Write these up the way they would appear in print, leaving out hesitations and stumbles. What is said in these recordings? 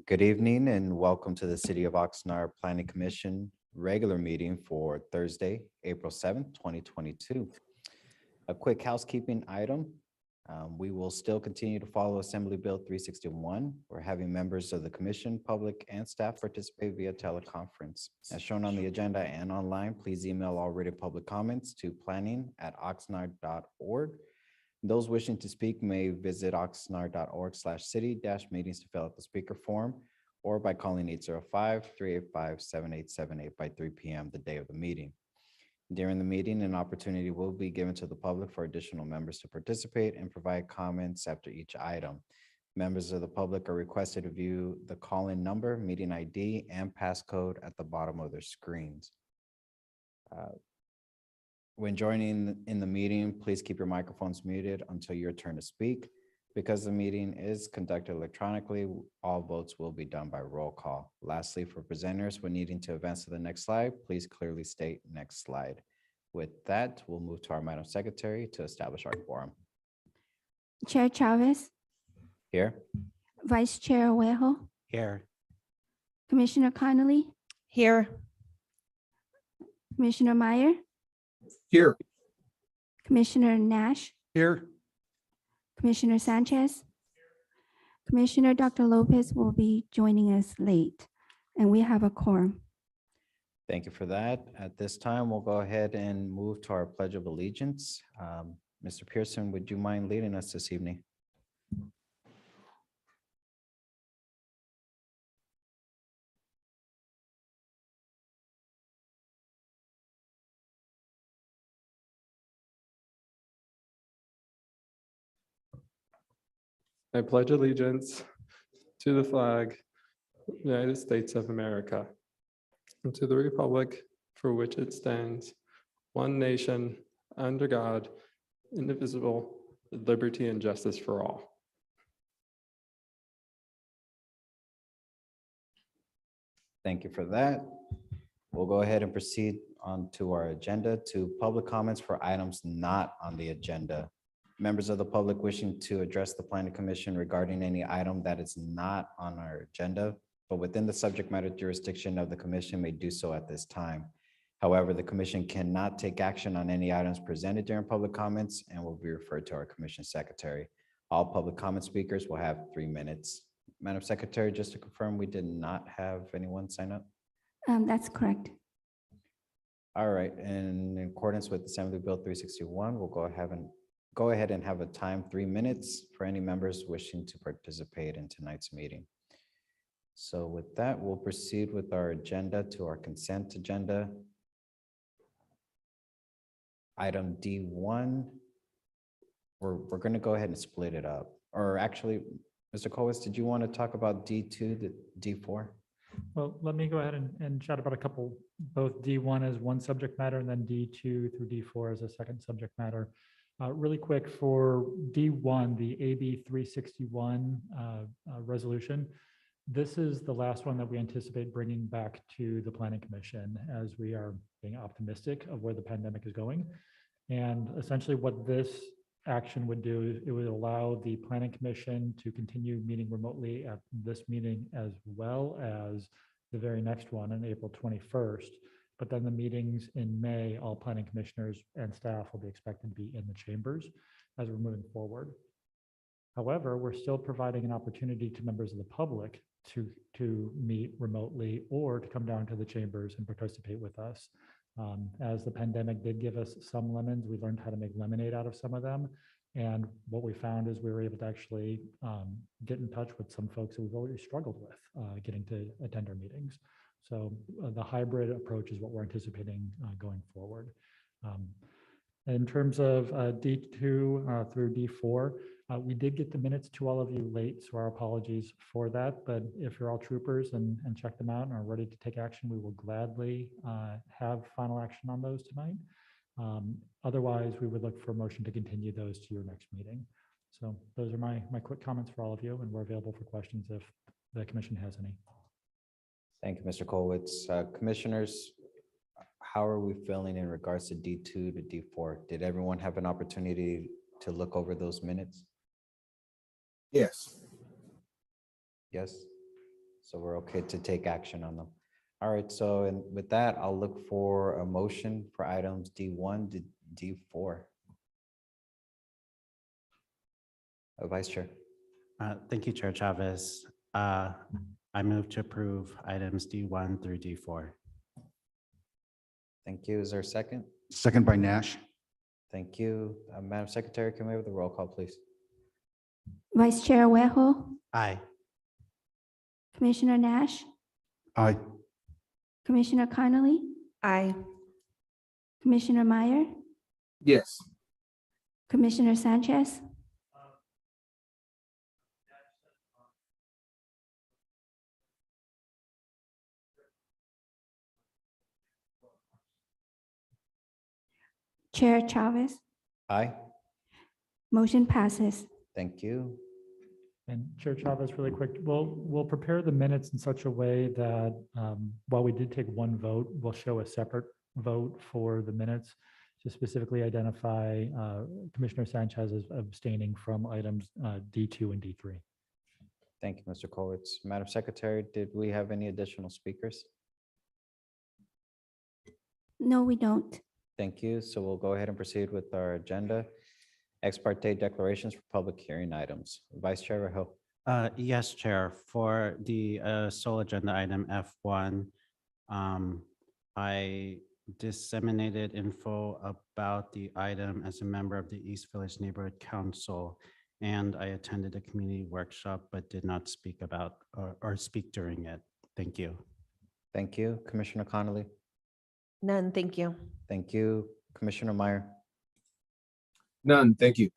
Good evening and welcome to the City of Oxnard Planning Commission regular meeting for Thursday, April 7th, 2022. A quick housekeeping item. We will still continue to follow Assembly Bill 361. We're having members of the commission, public, and staff participate via teleconference. As shown on the agenda and online, please email all written public comments to planning@oxnard.org. Those wishing to speak may visit oxnard.org/city-meetings to fill out the speaker form or by calling 805-385-7878 by 3 p.m. the day of the meeting. During the meeting, an opportunity will be given to the public for additional members to participate and provide comments after each item. Members of the public are requested to view the call-in number, meeting ID, and passcode at the bottom of their screens. When joining in the meeting, please keep your microphones muted until your turn to speak. Because the meeting is conducted electronically, all votes will be done by roll call. Lastly, for presenters, when needing to advance to the next slide, please clearly state next slide. With that, we'll move to our Madam Secretary to establish our quorum. Chair Chavez, Here. Vice Chair Ovejo, Here. Commissioner Connolly, Here. Commissioner Meyer, Here. Commissioner Nash, Here. Commissioner Sanchez. Commissioner Dr. Lopez will be joining us late, and we have a quorum. Thank you for that. At this time, we'll go ahead and move to our Pledge of Allegiance. Mr. Pearson, would you mind leading us this evening? I pledge allegiance to the flag of the United States of America and to the republic for which it stands, one nation, under God, indivisible, with liberty and justice for all. Thank you for that. We'll go ahead and proceed on to our agenda to public comments for items not on the agenda. Members of the public wishing to address the Planning Commission regarding any item that is not on our agenda, but within the subject matter jurisdiction of the commission may do so at this time. However, the commission cannot take action on any items presented during public comments and will be referred to our commission secretary. All public comment speakers will have 3 minutes. Madam Secretary, just to confirm, we did not have anyone sign up? That's correct. All right, and in accordance with Assembly Bill 361, we'll go ahead and have a time 3 minutes for any members wishing to participate in tonight's meeting. So with that, we'll proceed with our agenda to our consent agenda. Item D1, we're going to go ahead and split it up. Or actually, Mr. Colwitz, did you want to talk about D2 to D4? Well, let me go ahead and chat about a couple, both D1 as one subject matter and then D2 through D4 as a second subject matter. Really quick for D1, the AB 361 resolution. This is the last one that we anticipate bringing back to the Planning Commission as we are being optimistic of where the pandemic is going. And essentially what this action would do is it would allow the Planning Commission to continue meeting remotely at this meeting as well as the very next one on April 21st. But then the meetings in May, all planning commissioners and staff will be expected to be in the chambers as we're moving forward. However, we're still providing an opportunity to members of the public to meet remotely or to come down to the chambers and participate with us. As the pandemic did give us some lemons, we learned how to make lemonade out of some of them. And what we found is we were able to actually get in touch with some folks who we've already struggled with getting to attend our meetings. So the hybrid approach is what we're anticipating going forward. In terms of D2 through D4, we did get the minutes to all of you late, so our apologies for that. But if you're all troopers and check them out and are ready to take action, we will gladly have final action on those tonight. Otherwise, we would look for a motion to continue those to your next meeting. So those are my quick comments for all of you, and we're available for questions if the commission has any. Thank you, Mr. Colwitz. Commissioners, how are we feeling in regards to D2 to D4? Did everyone have an opportunity to look over those minutes? Yes. Yes. So we're okay to take action on them. All right, so and with that, I'll look for a motion for items D1 to D4. Vice Chair. Thank you, Chair Chavez. I move to approve items D1 through D4. Thank you. Is there a second? Second by Nash. Thank you. Madam Secretary, can we have the roll call, please? Vice Chair Wejo, Aye. Commissioner Nash, Aye. Commissioner Connolly, Aye. Commissioner Meyer, Yes. Commissioner Sanchez, Chair Chavez, Aye. motion passes. Thank you. And Chair Chavez, really quick, we'll prepare the minutes in such a way that while we did take one vote, we'll show a separate vote for the minutes to specifically identify Commissioner Sanchez as abstaining from items D2 and D3. Thank you, Mr. Colwitz. Madam Secretary, did we have any additional speakers? No, we don't. Thank you. So we'll go ahead and proceed with our agenda. Ex parte declarations for public hearing items. Vice Chair Rahul. Yes, Chair. For the sole agenda item F1, I disseminated info about the item as a member of the East Village Neighborhood Council, and I attended a community workshop but did not speak about or speak during it. Thank you. Thank you. Commissioner Connolly. None, thank you. Thank you. Commissioner Meyer. None, thank you.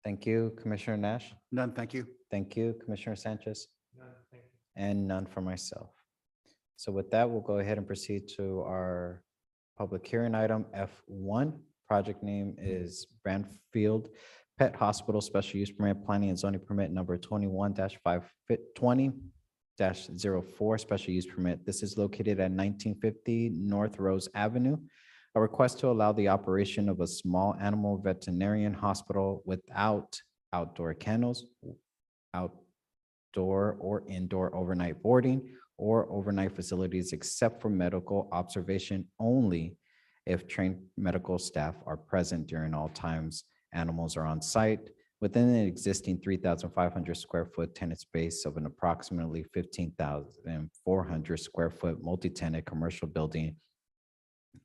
Thank you. Commissioner Nash. None, thank you. Thank you. Commissioner Sanchez. And none for myself. So with that, we'll go ahead and proceed to our public hearing item F1. Project name is Branfield Pet Hospital Special Use Permit, Planning and Zoning Permit number 21-520-04 Special Use Permit. This is located at 1950 North Rose Avenue. A request to allow the operation of a small animal veterinarian hospital without outdoor kennels, outdoor or indoor overnight boarding, or overnight facilities except for medical observation only if trained medical staff are present during all times animals are on site within an existing 3,500 square foot tenant space of an approximately 15,400 square foot multi-tenant commercial building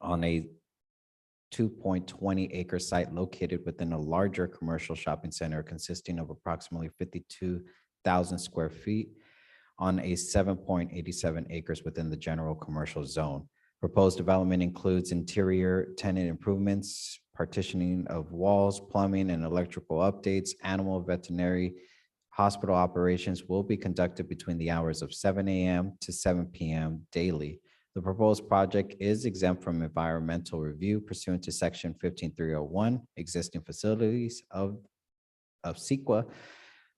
on a 2.20 acre site located within a larger commercial shopping center consisting of approximately 52,000 square feet on a 7.87 acres within the general commercial zone. Proposed development includes interior tenant improvements, partitioning of walls, plumbing and electrical updates. Animal veterinary hospital operations will be conducted between the hours of 7 a.m. to 7 p.m. daily. The proposed project is exempt from environmental review pursuant to section 15301, existing facilities of CEQA.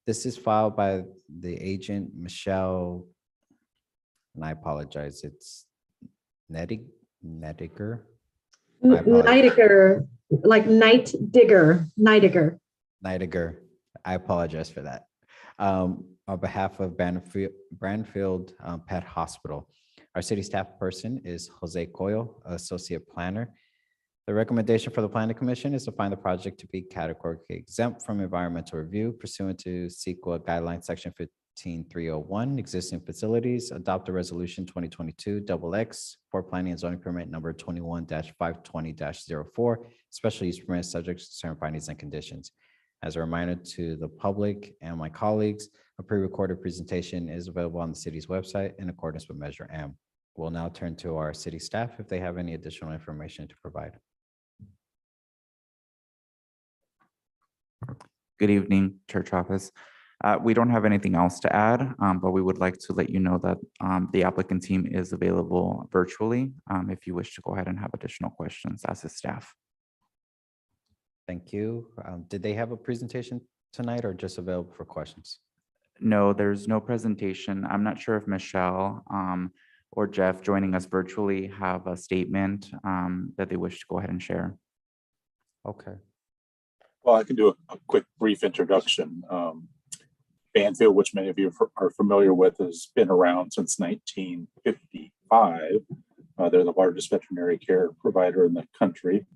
This is filed by the agent, Michelle, and I apologize, it's Nediger. Neidiger, like night digger, Neidiger. Neidiger. I apologize for that. On behalf of Branfield Pet Hospital. Our city staff person is Jose Coyle, Associate Planner. The recommendation for the Planning Commission is to find the project to be categorically exempt from environmental review pursuant to CEQA guideline section 15301, existing facilities, adopt a resolution 2022-XX for planning and zoning permit number 21-520-04, special use permit subject to certain findings and conditions. As a reminder to the public and my colleagues, a pre-recorded presentation is available on the city's website in accordance with Measure M. We'll now turn to our city staff if they have any additional information to provide. Good evening, Church Office. We don't have anything else to add, but we would like to let you know that the applicant team is available virtually if you wish to go ahead and have additional questions as a staff. Thank you. Did they have a presentation tonight or just available for questions? No, there's no presentation. I'm not sure if Michelle or Jeff joining us virtually have a statement that they wish to go ahead and share. Okay. Well, I can do a quick brief introduction. Branfield, which many of you are familiar with, has been around since 1955. They're the largest veterinary care provider in the country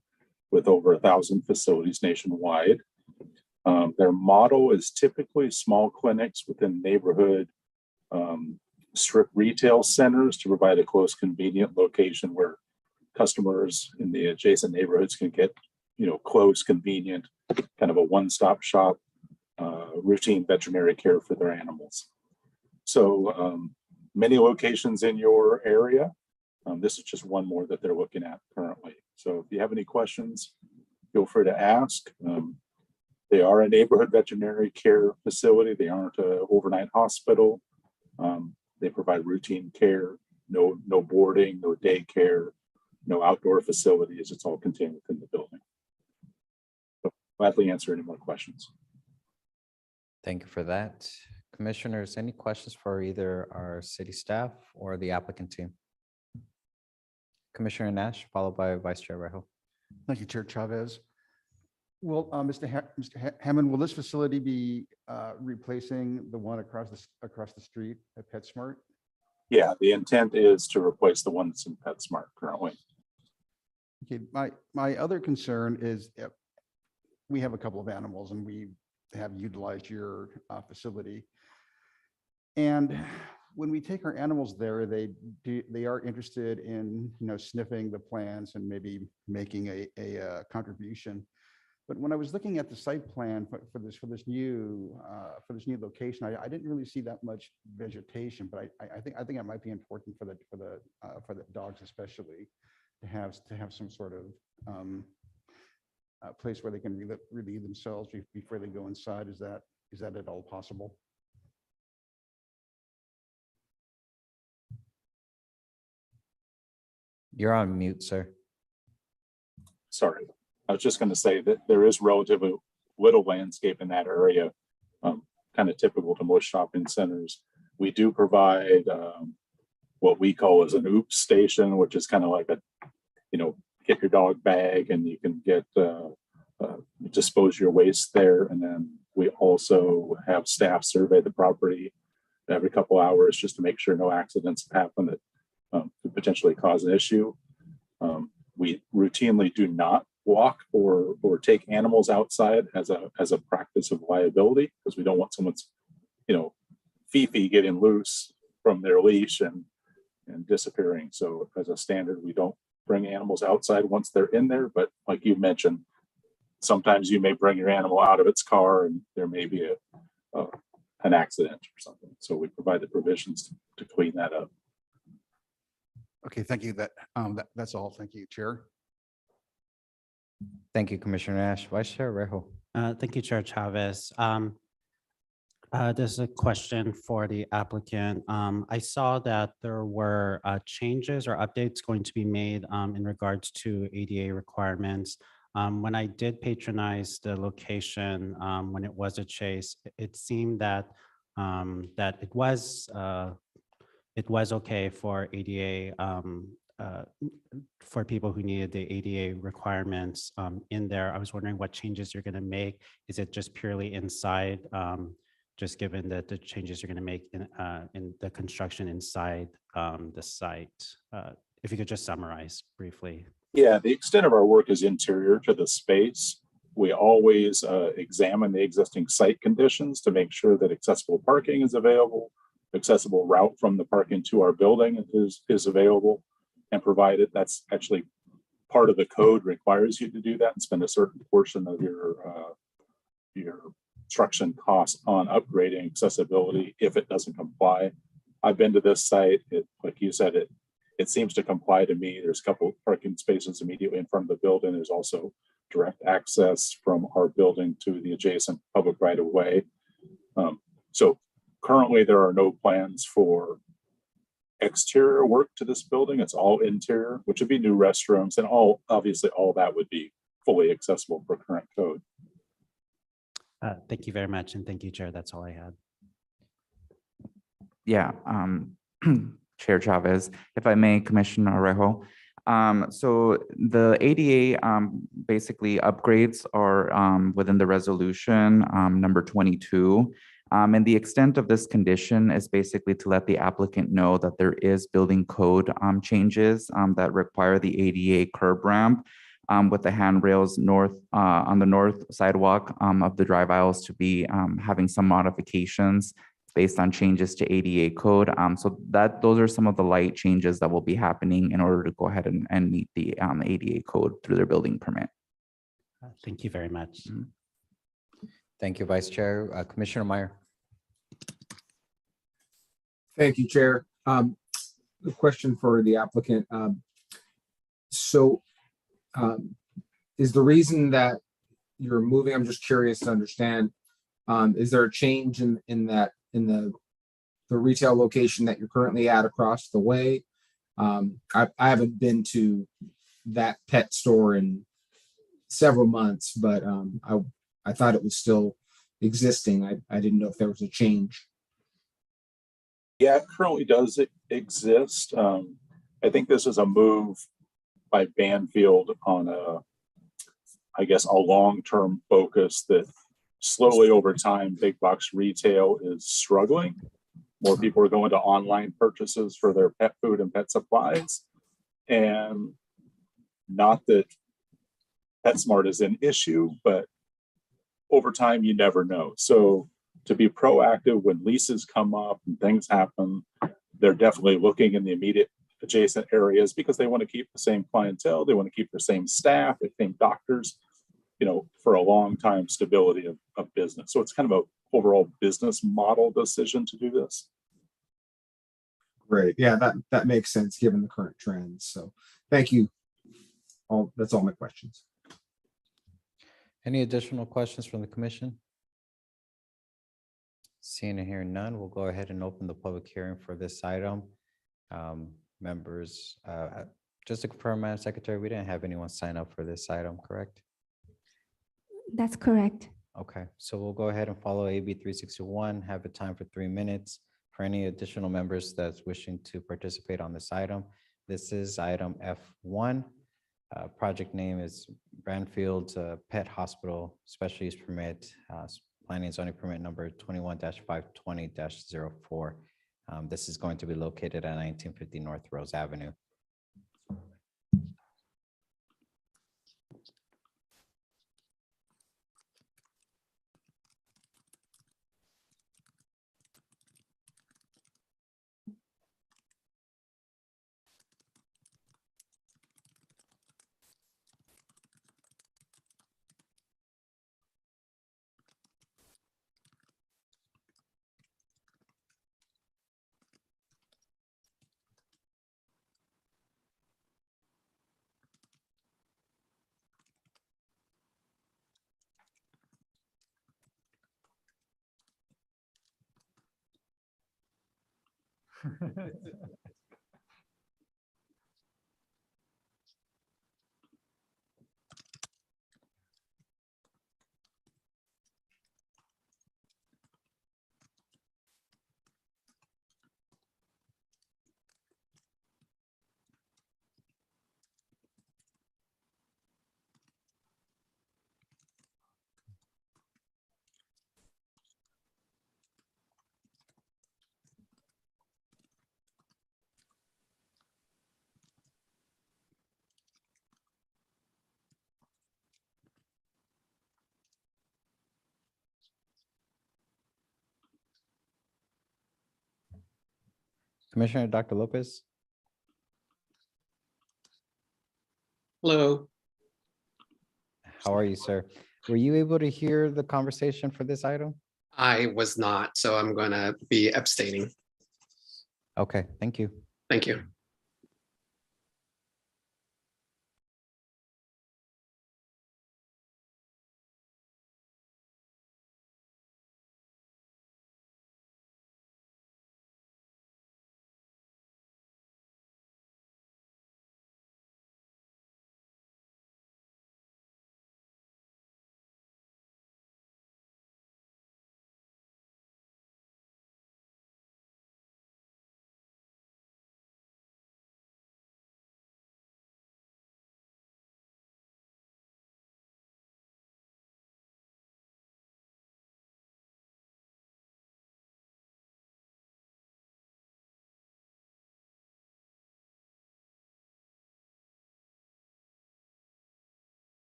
with over 1,000 facilities nationwide. Their model is typically small clinics within neighborhood strip retail centers to provide a close, convenient location where customers in the adjacent neighborhoods can get, close, convenient, kind of a one-stop shop, routine veterinary care for their animals. So many locations in your area. This is just one more that they're looking at currently. So if you have any questions, feel free to ask. They are a neighborhood veterinary care facility. They aren't an overnight hospital. They provide routine care, no boarding, no daycare, no outdoor facilities. It's all contained within the building. So gladly answer any more questions. Thank you for that. Commissioners, any questions for either our city staff or the applicant team? Commissioner Nash, followed by Vice Chair Rejo. Thank you, Chair Chavez. Well, Mr. Hammond, will this facility be replacing the one across the street at PetSmart? Yeah, the intent is to replace the one that's in PetSmart currently. Okay, my other concern is we have a couple of animals and we have utilized your facility. And when we take our animals there, they are interested in sniffing the plants and maybe making a contribution. But when I was looking at the site plan for this new location, I didn't really see that much vegetation. But I think it might be important for the dogs especially to have some sort of place where they can relieve themselves before they go inside. Is that at all possible? You're on mute, sir. Sorry. I was just going to say that there is relatively little landscape in that area, kind of typical to most shopping centers. We do provide what we call as an oops station, which is kind of like a, get your dog bag and you can get dispose your waste there. And then we also have staff survey the property every couple hours just to make sure no accidents happen that could potentially cause an issue. We routinely do not walk or take animals outside as a practice of liability, because we don't want someone's, Fifi getting loose from their leash and disappearing. So as a standard, we don't bring animals outside once they're in there. But like you mentioned, sometimes you may bring your animal out of its car and there may be an accident or something. So we provide the provisions to clean that up. Okay, thank you. That's all. Thank you, Chair. Thank you, Commissioner Nash. Vice Chair Rejo. Thank you, Chair Chavez. There's a question for the applicant. I saw that there were changes or updates going to be made in regards to ADA requirements. When I did patronize the location, when it was a Chase, it seemed that it was okay for ADA for people who needed the ADA requirements in there. I was wondering what changes you're going to make. Is it just purely inside, just given that the changes you're going to make in the construction inside the site? If you could just summarize briefly. Yeah, the extent of our work is interior to the space. We always examine the existing site conditions to make sure that accessible parking is available, accessible route from the parking to our building is available and provided. That's actually part of the code requires you to do that and spend a certain portion of your construction costs on upgrading accessibility if it doesn't comply. I've been to this site. Like you said, it seems to comply to me. There's a couple of parking spaces immediately in front of the building. There's also direct access from our building to the adjacent public right of way. So currently there are no plans for exterior work to this building. It's all interior, which would be new restrooms and obviously all that would be fully accessible for current code. Thank you very much. And thank you, Chair. That's all I had. Yeah, Chair Chavez, if I may, Commissioner Rejo. So the ADA basically upgrades are within the resolution number 22. And the extent of this condition is basically to let the applicant know that there is building code changes that require the ADA curb ramp with the handrails on the north sidewalk of the drive aisles to be having some modifications based on changes to ADA code. So those are some of the light changes that will be happening in order to go ahead and meet the ADA code through their building permit. Thank you very much. Thank you, Vice Chair. Commissioner Meyer. Thank you, Chair. The question for the applicant. Is the reason that you're moving, I'm just curious to understand, is there a change in the retail location that you're currently at across the way? I haven't been to that pet store in several months, but I thought it was still existing. I didn't know if there was a change. Yeah, it currently does exist. I think this is a move by Branfield on I guess, a long-term focus that slowly over time, big box retail is struggling. More people are going to online purchases for their pet food and pet supplies. And not that PetSmart is an issue, but over time, you never know. So to be proactive when leases come up and things happen, they're definitely looking in the immediate adjacent areas because they want to keep the same clientele. They want to keep the same staff, the same doctors, for a long time stability of business. So it's kind of a overall business model decision to do this. Great. Yeah, that makes sense given the current trends. So thank you. That's all my questions. Any additional questions from the commission? Seeing and hearing none, we'll go ahead and open the public hearing for this item. Members, just to confirm, Madam Secretary, we didn't have anyone sign up for this item, correct? That's correct. Okay, so we'll go ahead and follow AB 361, have a time for 3 minutes for any additional members that's wishing to participate on this item. This is item F1. Project name is Branfield Pet Hospital Special Use Permit, Planning and Zoning Permit number 21-520-04. This is going to be located at 1950 North Rose Avenue. Commissioner Dr. Lopez. Hello. How are you, sir? Were you able to hear the conversation for this item? I was not, so I'm going to be abstaining. Okay, thank you. Thank you.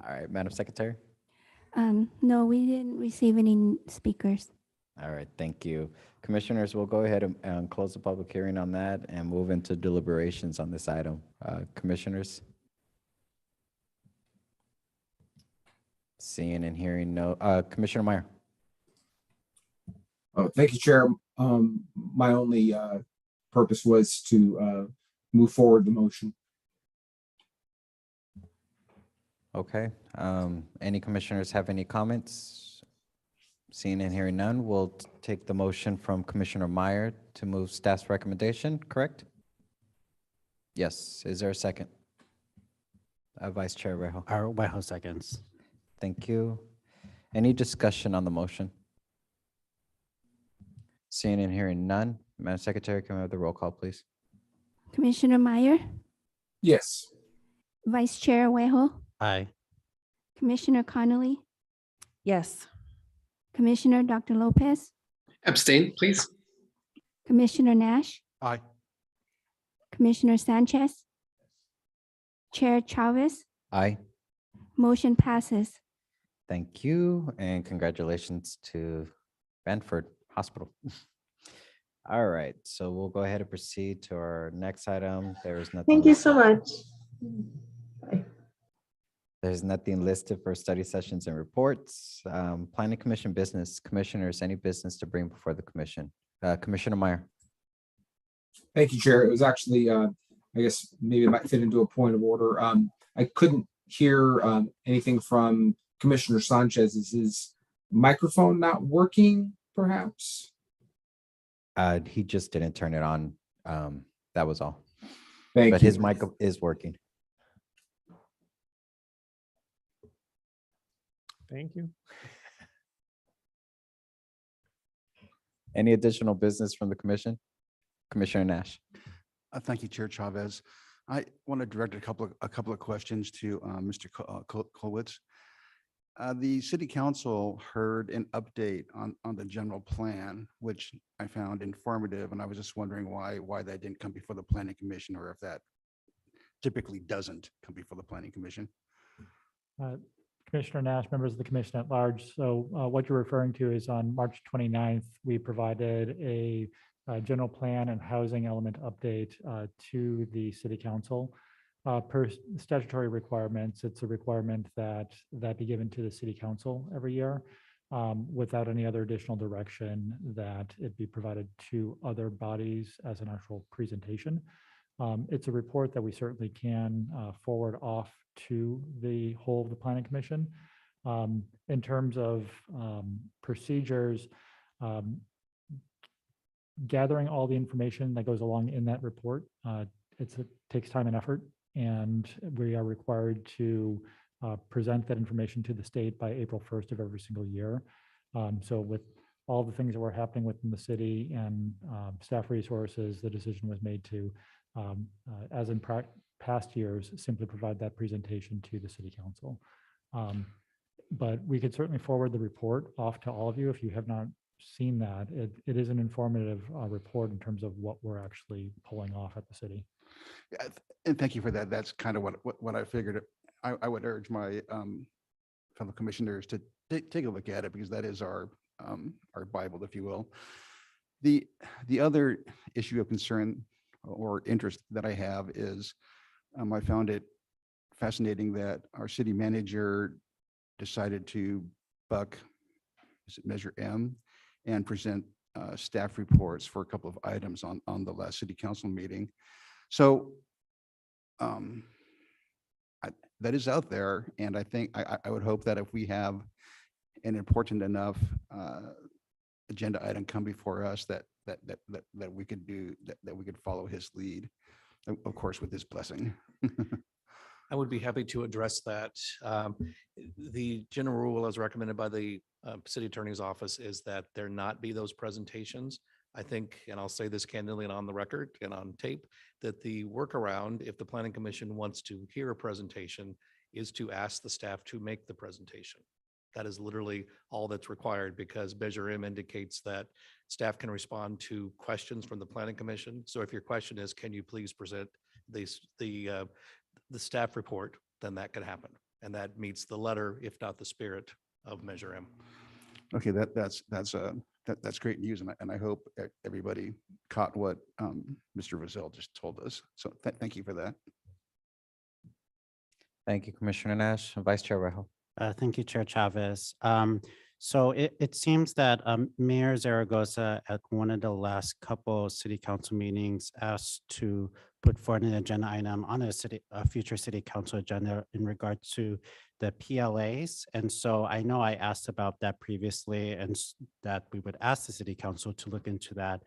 All right, Madam Secretary. No, we didn't receive any speakers. All right, thank you. Commissioners, we'll go ahead and close the public hearing on that and move into deliberations on this item. Commissioners? Seeing and hearing no, Commissioner Meyer. Oh, thank you, Chair. My only purpose was to move forward the motion. Okay, any commissioners have any comments? Seeing and hearing none, we'll take the motion from Commissioner Meyer to move staff's recommendation, correct? Yes, is there a second? Vice Chair Rejo. Rejo seconds. Thank you. Any discussion on the motion? Seeing and hearing none, Madam Secretary, can we have the roll call, please? Commissioner Meyer, Yes. Vice Chair Weho, Aye. Commissioner Connolly, Yes. Commissioner Dr. Lopez, Abstain, please. Commissioner Nash, Aye. Commissioner Sanchez, Chair Chavez, Aye. motion passes. Thank you, and congratulations to Branfield Hospital. All right, so we'll go ahead and proceed to our next item. There is nothing. Thank you so much. Bye. There's nothing listed for study sessions and reports. Planning Commission business. Commissioners, any business to bring before the commission? Commissioner Meyer. Thank you, Chair. It was actually, I guess maybe it might fit into a point of order. I couldn't hear anything from Commissioner Sanchez. Is his microphone not working, perhaps? He just didn't turn it on. That was all. Thank But you. his mic is working. Thank you. Any additional business from the commission? Commissioner Nash. Thank you, Chair Chavez. I want to direct a couple of questions to Mr. Kolwitz. The city council heard an update on the general plan, which I found informative, and I was just wondering why that didn't come before the planning commission, or if that typically doesn't come before the planning commission. Commissioner Nash, members of the commission at large. So what you're referring to is on March 29th, we provided a general plan and housing element update to the city council. Per statutory requirements, it's a requirement that be given to the city council every year without any other additional direction, that it be provided to other bodies as an actual presentation. It's a report that we certainly can forward off to the whole of the planning commission. In terms of procedures, gathering all the information that goes along in that report, it takes time and effort, and we are required to present that information to the state by April 1st of every single year. So with all the things that were happening within the city and staff resources, the decision was made to, as in past years, simply provide that presentation to the city council. But we could certainly forward the report off to all of you if you have not seen that. It is an informative report in terms of what we're actually pulling off at the city. Yeah, and thank you for that. That's kind of what I figured. I would urge my fellow commissioners to take a look at it, because that is our Bible, if you will. The other issue of concern or interest that I have is I found it fascinating that our city manager decided to buck Measure M and present staff reports for a couple of items on the last city council meeting. So that is out there, and I think I would hope that if we have an important enough agenda item come before us, that we could do that we could follow his lead, of course, with his blessing. I would be happy to address that. The general rule as recommended by the city attorney's office is that there not be those presentations. I think, and I'll say this candidly and on the record and on tape, that the workaround, if the planning commission wants to hear a presentation, is to ask the staff to make the presentation. That is literally all that's required, because Measure M indicates that staff can respond to questions from the planning commission. So if your question is, can you please present the staff report, then that could happen. And that meets the letter, if not the spirit of Measure M. Okay, that's great news, and I hope everybody caught what Mr. Rizal just told us. So thank you for that. Thank you, Commissioner Nash. Vice Chair Rejo. Thank you, Chair Chavez. So it seems that Mayor Zaragoza at one of the last couple city council meetings asked to put forward an agenda item on a future city council agenda in regard to the PLAs. And so I know I asked about that previously and that we would ask the city council to look into that,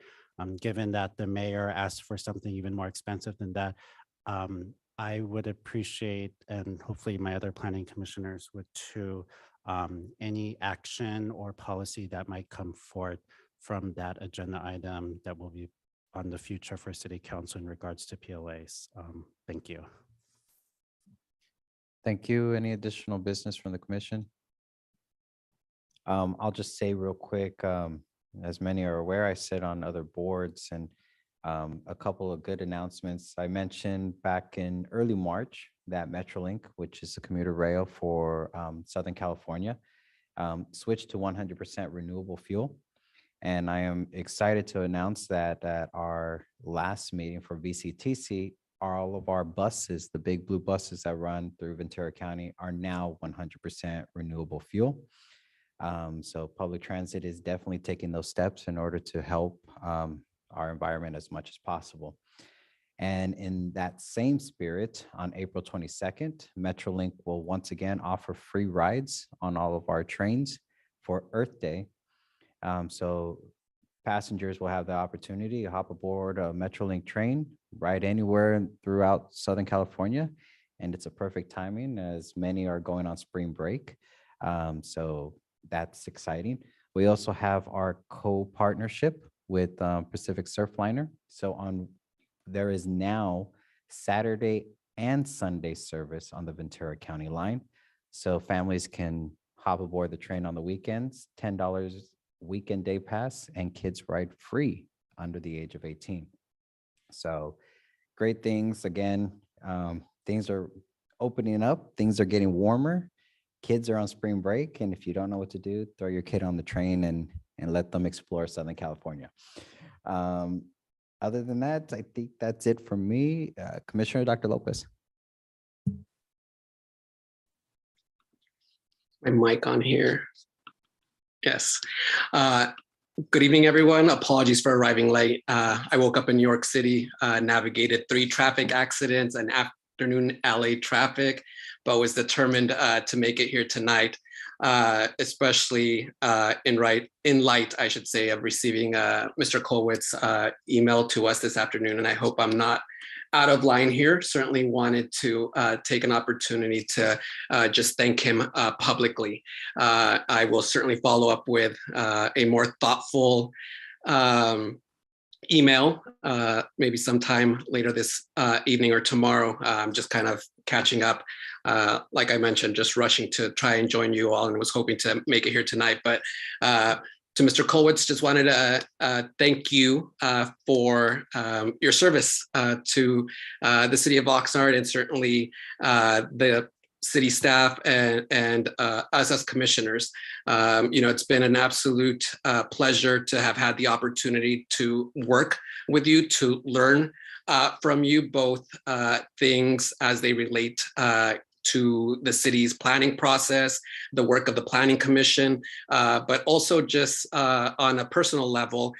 given that the mayor asked for something even more expensive than that. I would appreciate, and hopefully my other planning commissioners would too, any action or policy that might come forth from that agenda item that will be on the future for city council in regards to PLAs. Thank you. Thank you. Any additional business from the commission? I'll just say real quick, as many are aware, I sit on other boards, and a couple of good announcements. I mentioned back in early March that Metrolink, which is a commuter rail for Southern California, switched to 100% renewable fuel. And I am excited to announce that at our last meeting for VCTC, all of our buses, the big blue buses that run through Ventura County, are now 100% renewable fuel. So public transit is definitely taking those steps in order to help our environment as much as possible. And in that same spirit, on April 22nd, Metrolink will once again offer free rides on all of our trains for Earth Day. So passengers will have the opportunity to hop aboard a Metrolink train, ride anywhere throughout Southern California. And it's a perfect timing as many are going on spring break. So that's exciting. We also have our co-partnership with Pacific Surfliner. So there is now Saturday and Sunday service on the Ventura County line. So families can hop aboard the train on the weekends, $10 weekend day pass, and kids ride free under the age of 18. So great things. Again, things are opening up. Things are getting warmer. Kids are on spring break. And if you don't know what to do, throw your kid on the train and let them explore Southern California. Other than that, I think that's it for me. Commissioner Dr. Lopez. My mic on here. Yes. Good evening, everyone. Apologies for arriving late. I woke up in New York City, navigated 3 traffic accidents and afternoon LA traffic, but was determined to make it here tonight, especially in light, I should say, of receiving Mr. Colwitz's email to us this afternoon. And I hope I'm not out of line here. Certainly wanted to take an opportunity to just thank him publicly. I will certainly follow up with a more thoughtful email, maybe sometime later this evening or tomorrow. I'm just kind of catching up. Like I mentioned, just rushing to try and join you all and was hoping to make it here tonight. But to Mr. Colwitz, just wanted to thank you for your service to the city of Oxnard, and certainly the city staff and us as commissioners. It's been an absolute pleasure to have had the opportunity to work with you, to learn from you, both things as they relate to the city's planning process, the work of the Planning Commission, but also just on a personal level,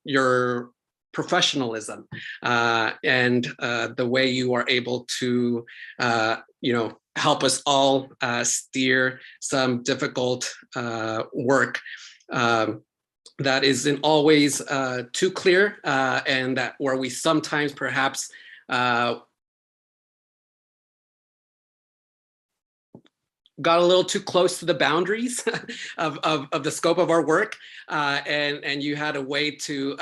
your professionalism and the way you are able to, help us all steer some difficult work that isn't always too clear, and that where we sometimes perhaps got a little too close to the boundaries of the scope of our work, and you had a way to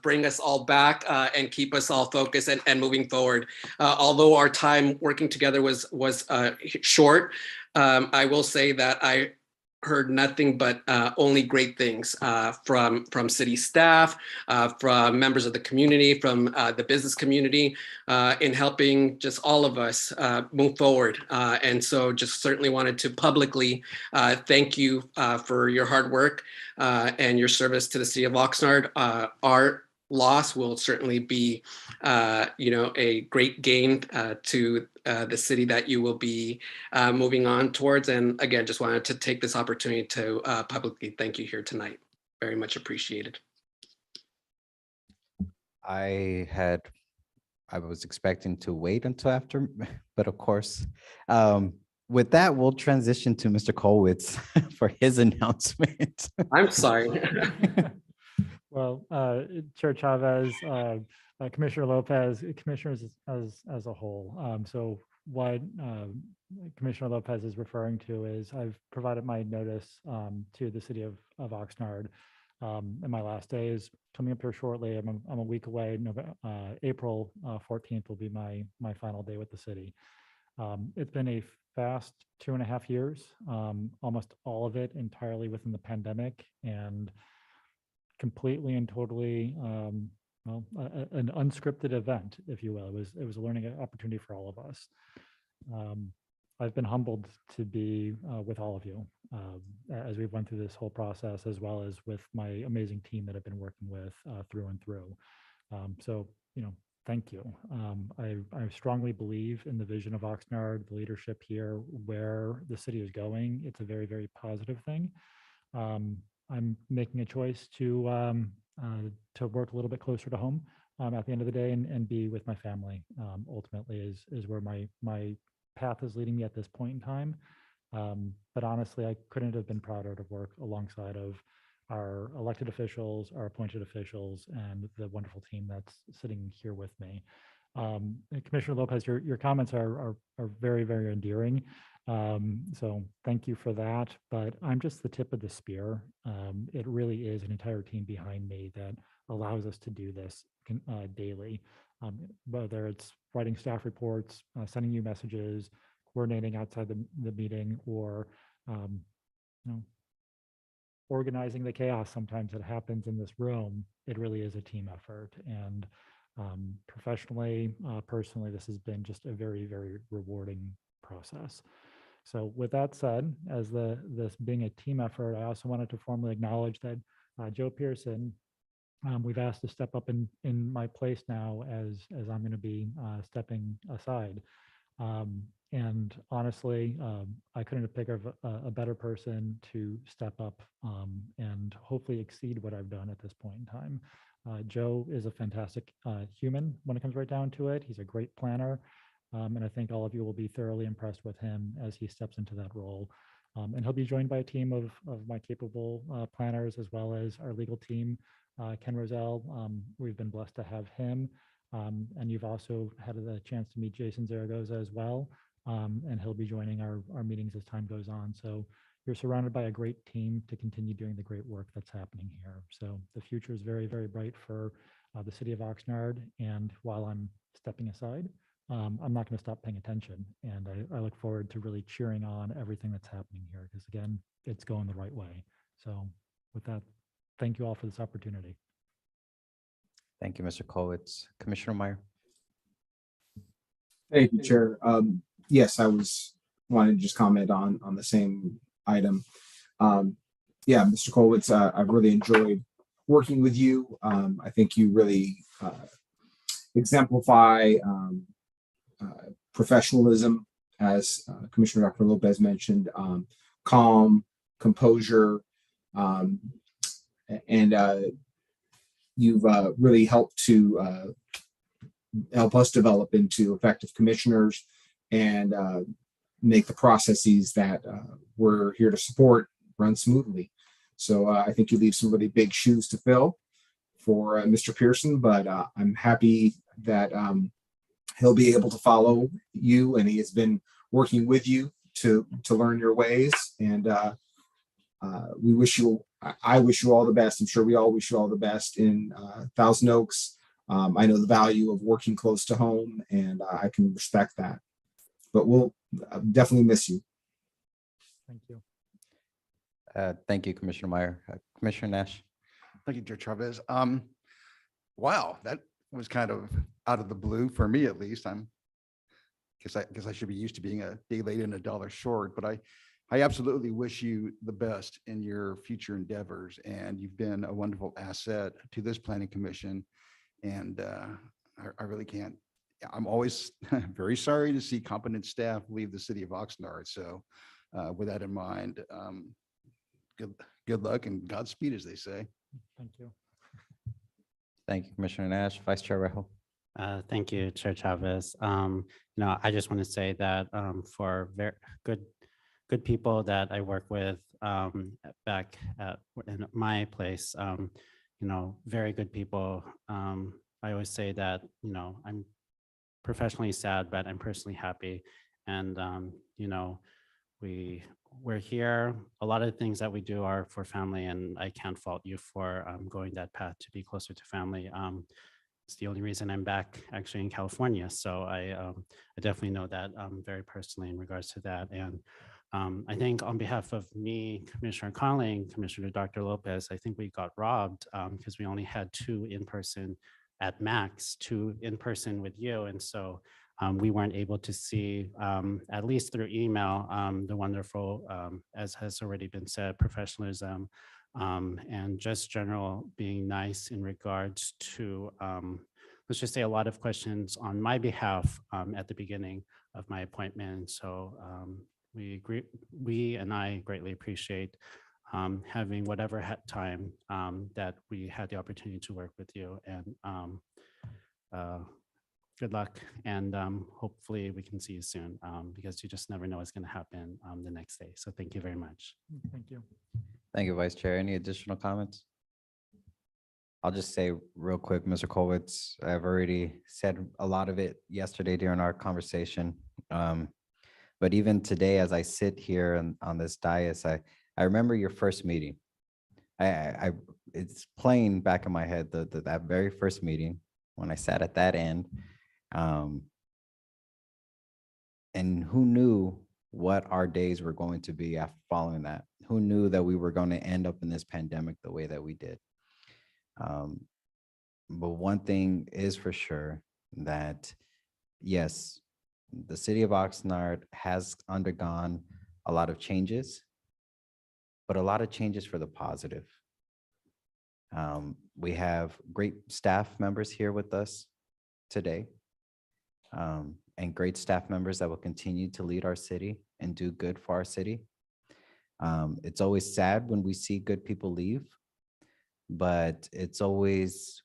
bring us all back and keep us all focused and moving forward. Although our time working together was short, I will say that I heard nothing but only great things from city staff, from members of the community, from the business community, in helping just all of us move forward. And so just certainly wanted to publicly thank you for your hard work and your service to the city of Oxnard. Our loss will certainly be, a great gain to the city that you will be moving on towards. And again, just wanted to take this opportunity to publicly thank you here tonight. Very much appreciated. I was expecting to wait until after, but of course, with that, we'll transition to Mr. Colwitz for his announcement. I'm sorry. Well, Chair Chavez, Commissioner Lopez, commissioners as a whole. So what Commissioner Lopez is referring to is I've provided my notice to the city of Oxnard. And my last day is coming up here shortly. I'm a week away. April 14th will be my final day with the city. It's been a fast 2.5 years, almost all of it entirely within the pandemic, and completely and totally an unscripted event, if you will. It was a learning opportunity for all of us. I've been humbled to be with all of you as we've went through this whole process, as well as with my amazing team that I've been working with through and through. So, thank you. I strongly believe in the vision of Oxnard, the leadership here, where the city is going. It's a very, very positive thing. I'm making a choice to work a little bit closer to home at the end of the day and be with my family. Ultimately, is where my path is leading me at this point in time. But honestly, I couldn't have been prouder to work alongside of our elected officials, our appointed officials, and the wonderful team that's sitting here with me. Commissioner Lopez, your comments are very, very endearing. So thank you for that, but I'm just the tip of the spear. It really is an entire team behind me that allows us to do this daily, whether it's writing staff reports, sending you messages, coordinating outside the meeting, or organizing the chaos sometimes that happens in this room. It really is a team effort. And professionally, personally, this has been just a very, very rewarding process. So with that said, as this being a team effort, I also wanted to formally acknowledge that Joe Pearson, we've asked to step up in my place now as I'm going to be stepping aside. And honestly, I couldn't have picked a better person to step up and hopefully exceed what I've done at this point in time. Joe is a fantastic human when it comes right down to it. He's a great planner. And I think all of you will be thoroughly impressed with him as he steps into that role. And he'll be joined by a team of my capable planners, as well as our legal team, Ken Roselle. We've been blessed to have him. And you've also had the chance to meet Jason Zaragoza as well. And he'll be joining our meetings as time goes on. So you're surrounded by a great team to continue doing the great work that's happening here. So the future is very, very bright for the city of Oxnard. And while I'm stepping aside, I'm not going to stop paying attention. And I look forward to really cheering on everything that's happening here, because again, it's going the right way. So with that, thank you all for this opportunity. Thank you, Mr. Colwitz. Commissioner Meyer. Thank you, Chair. Yes, I wanted to just comment on the same item. Yeah, Mr. Colwitz, I've really enjoyed working with you. I think you really exemplify professionalism, as Commissioner Dr. Lopez mentioned, calm, composure, and you've really helped to help us develop into effective commissioners and make the processes that we're here to support run smoothly. So I think you leave some really big shoes to fill for Mr. Pearson, but I'm happy that he'll be able to follow you, and he has been working with you to learn your ways. And we wish you, I wish you all the best. I'm sure we all wish you all the best in Thousand Oaks. I know the value of working close to home, and I can respect that. But we'll definitely miss you. Thank you. Thank you, Commissioner Meyer. Commissioner Nash. Thank you, Chair Chavez. Wow, that was kind of out of the blue for me, at least. Guess I should be used to being a day late and a dollar short, but I absolutely wish you the best in your future endeavors, and you've been a wonderful asset to this planning commission. And I really can't. I'm always very sorry to see competent staff leave the city of Oxnard. So with that in mind, good luck and Godspeed, as they say. Thank you. Thank you, Commissioner Nash. Vice Chair Rejo. Thank you, Chair Chavez. I just want to say that for very good people that I work with back in my place, very good people. I always say that, I'm professionally sad, but I'm personally happy. And, we're here. A lot of the things that we do are for family, and I can't fault you for going that path to be closer to family. It's the only reason I'm back actually in California. So I definitely know that very personally in regards to that. And I think on behalf of me, Commissioner Conley, Commissioner Dr. Lopez, I think we got robbed because we only had 2 in-person at max, 2 in-person with you. And so we weren't able to see, at least through email, the wonderful, as has already been said, professionalism and just general being nice in regards to, let's just say, a lot of questions on my behalf at the beginning of my appointment. So we and I greatly appreciate having whatever time that we had the opportunity to work with you. And good luck, and hopefully we can see you soon because you just never know what's going to happen the next day. So thank you very much. Thank you. Thank you, Vice Chair. Any additional comments? I'll just say real quick, Mr. Colwitz, I've already said a lot of it yesterday during our conversation. But even today, as I sit here on this dais, I remember your first meeting. It's playing back in my head, that very first meeting when I sat at that end. And who knew what our days were going to be after following that? Who knew that we were going to end up in this pandemic the way that we did? But one thing is for sure, that yes, the city of Oxnard has undergone a lot of changes, but a lot of changes for the positive. We have great staff members here with us today, and great staff members that will continue to lead our city and do good for our city. It's always sad when we see good people leave, but it's always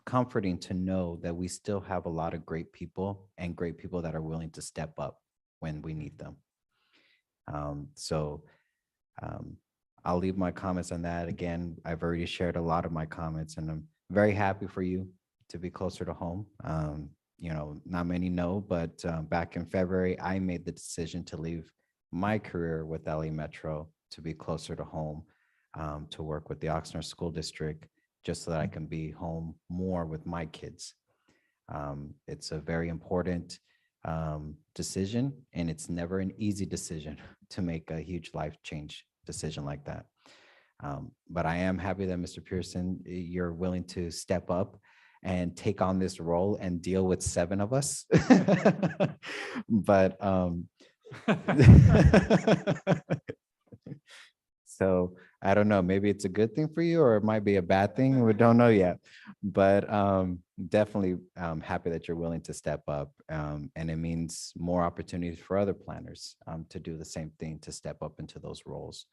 comforting to know that we still have a lot of great people and great people that are willing to step up when we need them. I'll leave my comments on that. Again, I've already shared a lot of my comments, and I'm very happy for you to be closer to home. Not many know, but back in February, I made the decision to leave my career with LA Metro to be closer to home, to work with the Oxnard School District, just so that I can be home more with my kids. It's a very important decision, and it's never an easy decision to make a huge life change decision like that. But I am happy that Mr. Pearson, you're willing to step up and take on this role and deal with 7 of us. But so I don't know, maybe it's a good thing for you, or it might be a bad thing. We don't know yet, but definitely happy that you're willing to step up. And it means more opportunities for other planners to do the same thing, to step up into those roles.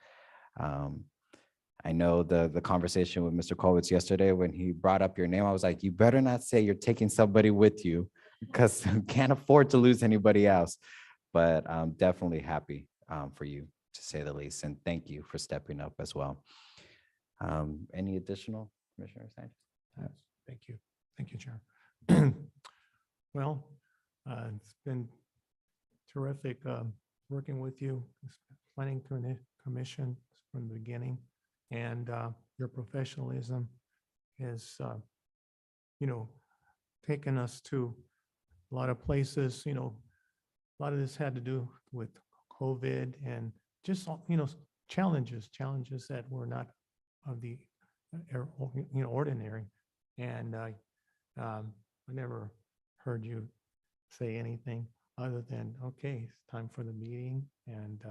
I know the conversation with Mr. Colwitz yesterday, when he brought up your name, I was like, you better not say you're taking somebody with you, because you can't afford to lose anybody else. But I'm definitely happy for you, to say the least. And thank you for stepping up as well. Any additional, Commissioner Sanchez? Thank you. Thank you, Chair. Well, it's been terrific working with you, planning commission from the beginning, and your professionalism has, taken us to a lot of places. A lot of this had to do with COVID and just, challenges that were not of the ordinary. And I never heard you say anything other than, okay, it's time for the meeting, and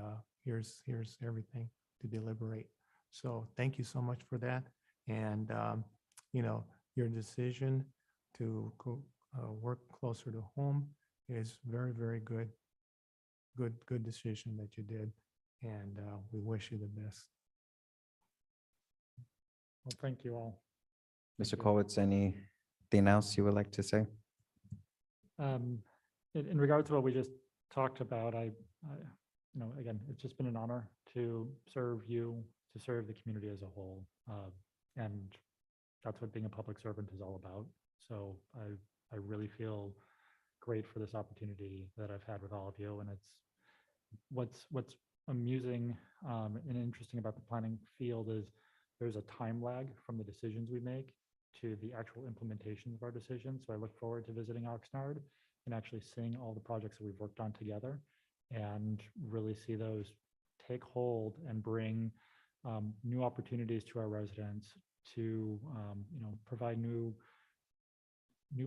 here's everything to deliberate. So thank you so much for that. And your decision to go work closer to home is very, very good. Good decision that you did, and we wish you the best. Well, thank you all. Mr. Kowitz, anything else you would like to say? In regards to what we just talked about, again, it's just been an honor to serve you, to serve the community as a whole. And that's what being a public servant is all about. So I really feel great for this opportunity that I've had with all of you. And it's what's amusing and interesting about the planning field is there's a time lag from the decisions we make to the actual implementation of our decisions. So I look forward to visiting Oxnard and actually seeing all the projects that we've worked on together and really see those take hold and bring new opportunities to our residents, to provide new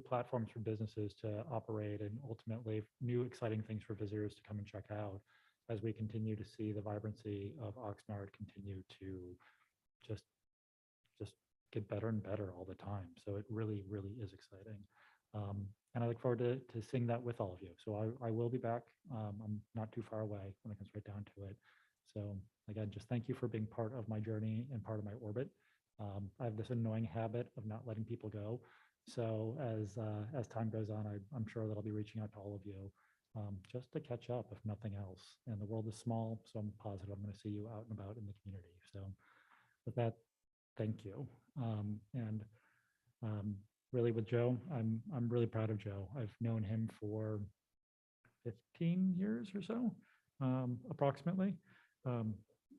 platforms for businesses to operate, and ultimately new exciting things for visitors to come and check out as we continue to see the vibrancy of Oxnard continue to just get better and better all the time. So it really, really is exciting. And I look forward to seeing that with all of you. So I will be back. I'm not too far away when it comes right down to it. So again, just thank you for being part of my journey and part of my orbit. I have this annoying habit of not letting people go. So as time goes on, I'm sure that I'll be reaching out to all of you just to catch up, if nothing else. And the world is small, so I'm positive I'm going to see you out and about in the community. So with that, thank you. Really with Joe, I'm really proud of Joe. I've known him for 15 years or so, approximately.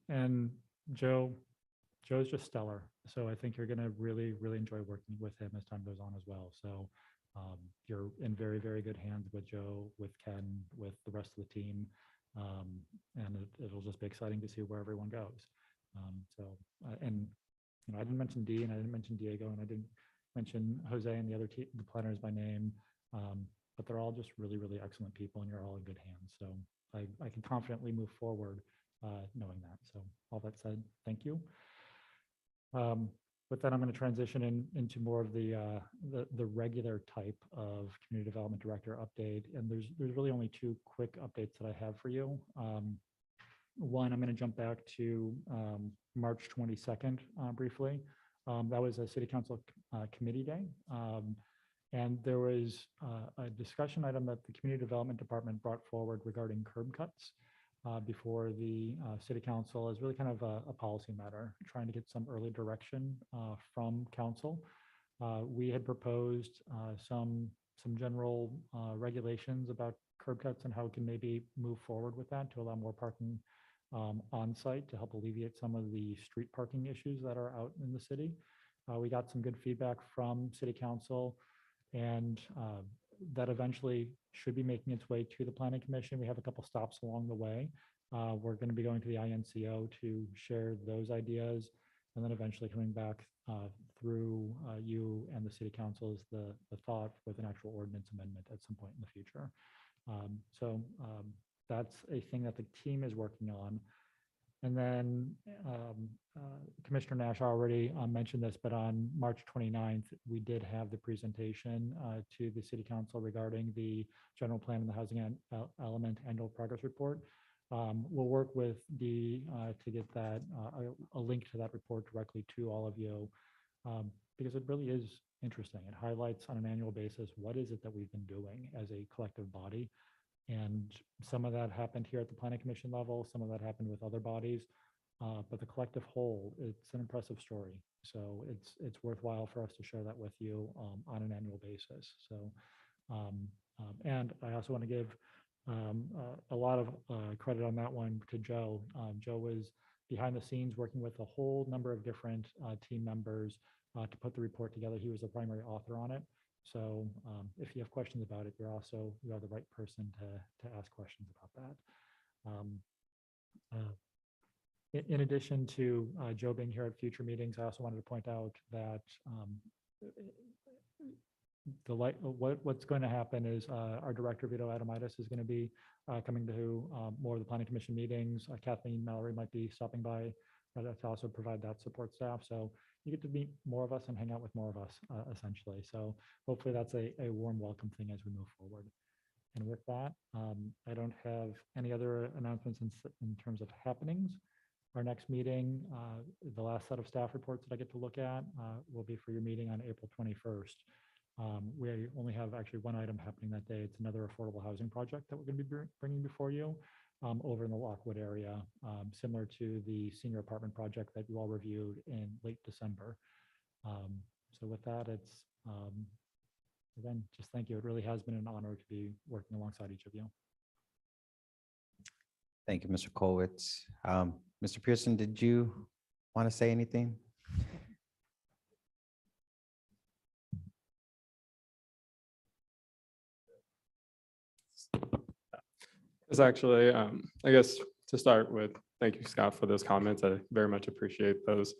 And Joe's just stellar. So I think you're going to really, really enjoy working with him as time goes on as well. So you're in very, very good hands with Joe, with Ken, with the rest of the team. And it'll just be exciting to see where everyone goes. I didn't mention Dee, and I didn't mention Diego, and I didn't mention Jose and the planners by name, but they're all just really, really excellent people, and you're all in good hands. So I can confidently move forward knowing that. So all that said, thank you. With that, I'm going to transition into more of the regular type of community development director update. And there's really only two quick updates that I have for you. One, I'm going to jump back to March 22nd briefly. That was a city council committee day. And there was a discussion item that the community development department brought forward regarding curb cuts before the city council as really kind of a policy matter, trying to get some early direction from council. We had proposed some general regulations about curb cuts and how we can maybe move forward with that to allow more parking on site to help alleviate some of the street parking issues that are out in the city. We got some good feedback from city council, and that eventually should be making its way to the planning commission. We have a couple stops along the way. We're going to be going to the INCO to share those ideas, and then eventually coming back through you and the city council is the thought with an actual ordinance amendment at some point in the future. That's a thing that the team is working on. And then Commissioner Nash already mentioned this, but on March 29th, we did have the presentation to the City Council regarding the general plan and the housing element annual progress report. We'll work with Dee to get that a link to that report directly to all of you, because it really is interesting. It highlights on an annual basis what is it that we've been doing as a collective body. And some of that happened here at the Planning Commission level, some of that happened with other bodies, but the collective whole, it's an impressive story. So it's worthwhile for us to share that with you on an annual basis. So, and I also want to give a lot of credit on that one to Joe. Joe was behind the scenes working with a whole number of different team members to put the report together. He was the primary author on it. So if you have questions about it, you are the right person to ask questions about that. In addition to Joe being here at future meetings, I also wanted to point out that what's going to happen is our director Vito Adamitis is going to be coming to more of the planning commission meetings. Kathleen Mallory might be stopping by to also provide that support staff. So you get to meet more of us and hang out with more of us essentially. So hopefully that's a warm welcome thing as we move forward. And with that, I don't have any other announcements in terms of happenings. Our next meeting, the last set of staff reports that I get to look at will be for your meeting on April 21st. We only have actually one item happening that day. It's another affordable housing project that we're going to be bringing before you over in the Lockwood area, similar to the senior apartment project that you all reviewed in late December. So with that, it's again, just thank you. It really has been an honor to be working alongside each of you. Thank you, Mr. Colwitz. Mr. Pearson, did you want to say anything? It's actually, I guess to start with, thank you, Scott, for those comments. I very much appreciate those.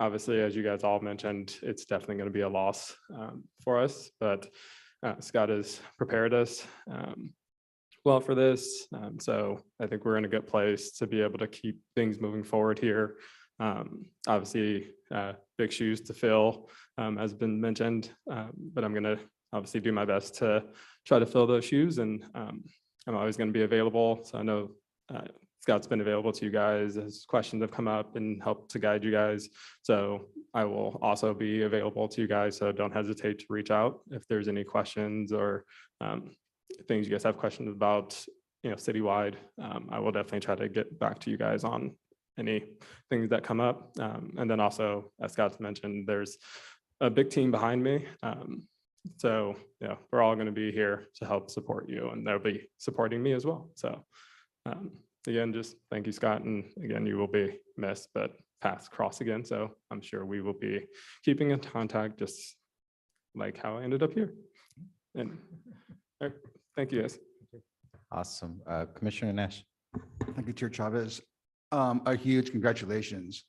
Obviously, as you guys all mentioned, it's definitely going to be a loss for us, but Scott has prepared us well for this. So I think we're in a good place to be able to keep things moving forward here. Obviously, big shoes to fill, has been mentioned, but I'm going to obviously do my best to try to fill those shoes, and I'm always going to be available. So I know Scott's been available to you guys as questions have come up and helped to guide you guys. So I will also be available to you guys. So don't hesitate to reach out if there's any questions or things you guys have questions about, citywide. I will definitely try to get back to you guys on any things that come up. And then also, as Scott's mentioned, there's a big team behind me. So, we're all going to be here to help support you, and they'll be supporting me as well. So again, just thank you, Scott. And again, you will be missed, but paths cross again. So I'm sure we will be keeping in contact, just like how I ended up here. And all right, thank you, guys. Awesome. Commissioner Nash. Thank you, Chair Chavez. A huge congratulations.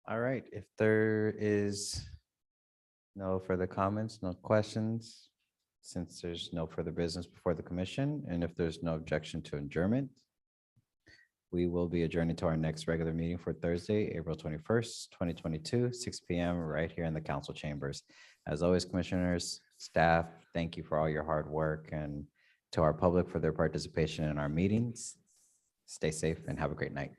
All right, if there is no further comments, no questions, since there's no further business before the commission, and if there's no objection to adjournment, we will be adjourning to our next regular meeting for Thursday, April 21st, 2022, 6 p.m. right here in the council chambers. As always, commissioners, staff, thank you for all your hard work, and to our public for their participation in our meetings. Stay safe and have a great night.